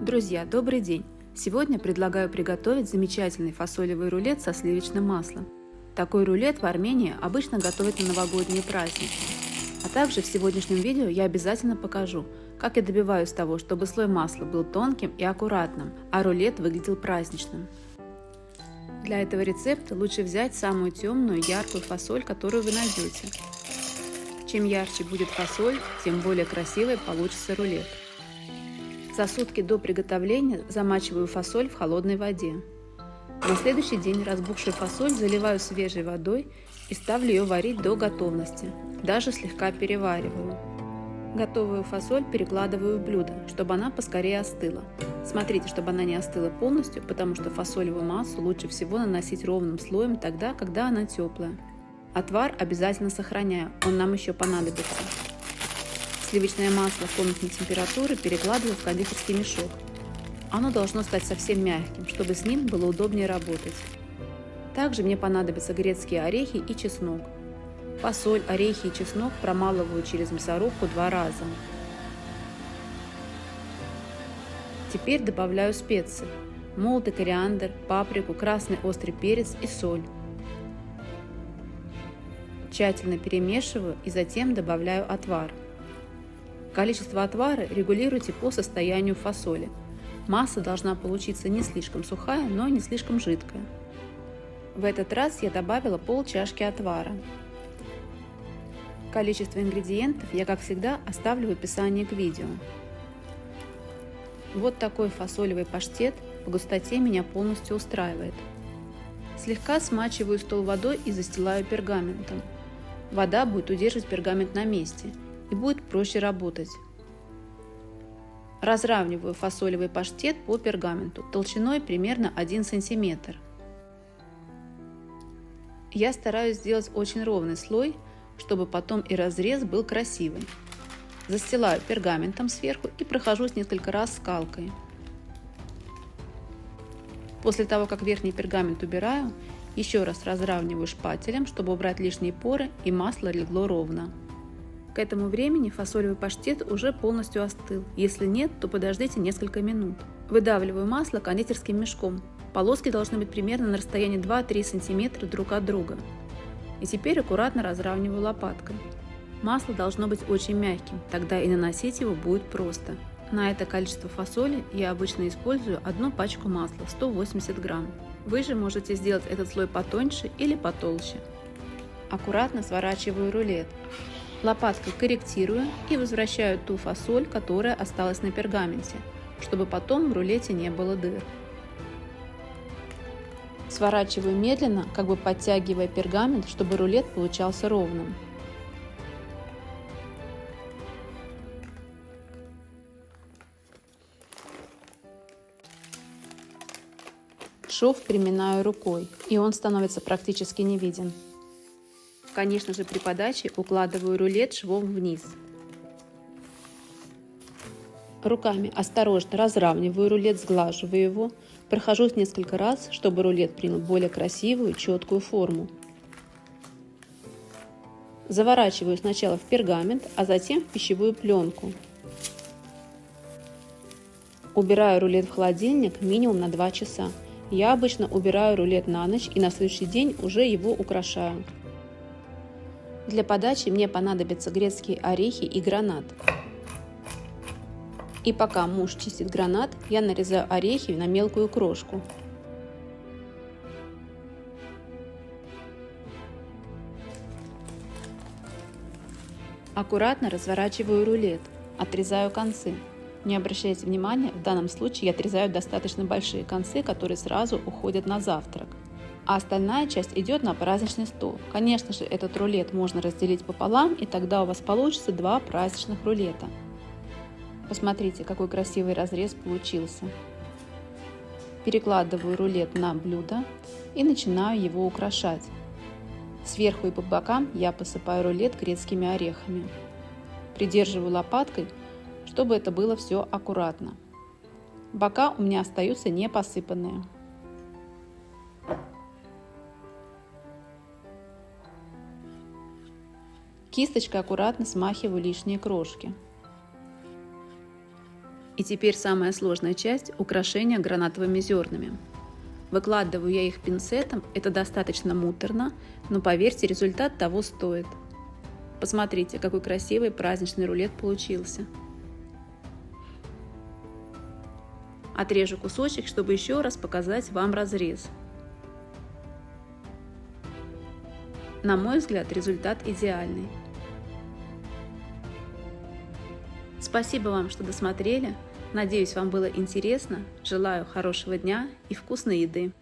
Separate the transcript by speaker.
Speaker 1: Друзья, добрый день! Сегодня предлагаю приготовить замечательный фасолевый рулет со сливочным маслом. Такой рулет в Армении обычно готовят на новогодние праздники. А также в сегодняшнем видео я обязательно покажу, как я добиваюсь того, чтобы слой масла был тонким и аккуратным, а рулет выглядел праздничным. Для этого рецепта лучше взять самую темную, яркую фасоль, которую вы найдете. Чем ярче будет фасоль, тем более красивый получится рулет. За сутки до приготовления замачиваю фасоль в холодной воде. На следующий день разбухшую фасоль заливаю свежей водой и ставлю ее варить до готовности, даже слегка перевариваю. Готовую фасоль перекладываю в блюдо, чтобы она поскорее остыла. Смотрите, чтобы она не остыла полностью, потому что фасолевую массу лучше всего наносить ровным слоем тогда, когда она теплая. Отвар обязательно сохраняю, он нам еще понадобится. Сливочное масло комнатной температуры перекладываю в кондитерский мешок. Оно должно стать совсем мягким, чтобы с ним было удобнее работать. Также мне понадобятся грецкие орехи и чеснок. Фасоль, орехи и чеснок промалываю через мясорубку 2 раза. Теперь добавляю специи: молотый кориандр, паприку, красный острый перец и соль. Тщательно перемешиваю и затем добавляю отвар. Количество отвара регулируйте по состоянию фасоли. Масса должна получиться не слишком сухая, но и не слишком жидкая. В этот раз я добавила пол чашки отвара. Количество ингредиентов я, как всегда, оставлю в описании к видео. Вот такой фасолевый паштет по густоте меня полностью устраивает. Слегка смачиваю стол водой и застилаю пергаментом. Вода будет удерживать пергамент на месте и будет проще работать. Разравниваю фасолевый паштет по пергаменту толщиной примерно 1 см. Я стараюсь сделать очень ровный слой, чтобы потом и разрез был красивый. Застилаю пергаментом сверху и прохожусь несколько раз скалкой. После того, как верхний пергамент убираю, еще раз разравниваю шпателем, чтобы убрать лишние поры и масло легло ровно. К этому времени фасолевый паштет уже полностью остыл. Если нет, то подождите несколько минут. Выдавливаю масло кондитерским мешком. Полоски должны быть примерно на расстоянии 2-3 см друг от друга. И теперь аккуратно разравниваю лопаткой. Масло должно быть очень мягким, тогда и наносить его будет просто. На это количество фасоли я обычно использую одну пачку масла 180 грамм. Вы же можете сделать этот слой потоньше или потолще. Аккуратно сворачиваю рулет. Лопаткой корректирую и возвращаю ту фасоль, которая осталась на пергаменте, чтобы потом в рулете не было дыр. Сворачиваю медленно, как бы подтягивая пергамент, чтобы рулет получался ровным. Шов приминаю рукой, и он становится практически не виден. Конечно же, при подаче укладываю рулет швом вниз. Руками осторожно разравниваю рулет, сглаживаю его, прохожусь несколько раз, чтобы рулет принял более красивую, четкую форму. Заворачиваю сначала в пергамент, а затем в пищевую пленку. Убираю рулет в холодильник минимум на 2 часа. Я обычно убираю рулет на ночь и на следующий день уже его украшаю. Для подачи мне понадобятся грецкие орехи и гранат. И пока муж чистит гранат, я нарезаю орехи на мелкую крошку. Аккуратно разворачиваю рулет, отрезаю концы. Не обращайте внимания, в данном случае я отрезаю достаточно большие концы, которые сразу уходят на завтрак. А остальная часть идет на праздничный стол. Конечно же, этот рулет можно разделить пополам, и тогда у вас получится 2 праздничных рулета. Посмотрите, какой красивый разрез получился. Перекладываю рулет на блюдо и начинаю его украшать. Сверху и по бокам я посыпаю рулет грецкими орехами. Придерживаю лопаткой, чтобы это было все аккуратно. Бока у меня остаются не посыпанные. Кисточкой аккуратно смахиваю лишние крошки. И теперь самая сложная часть – украшения гранатовыми зернами. Выкладываю я их пинцетом, это достаточно муторно, но поверьте, результат того стоит. Посмотрите, какой красивый праздничный рулет получился. Отрежу кусочек, чтобы еще раз показать вам разрез. На мой взгляд, результат идеальный. Спасибо вам, что досмотрели. Надеюсь, вам было интересно. Желаю хорошего дня и вкусной еды.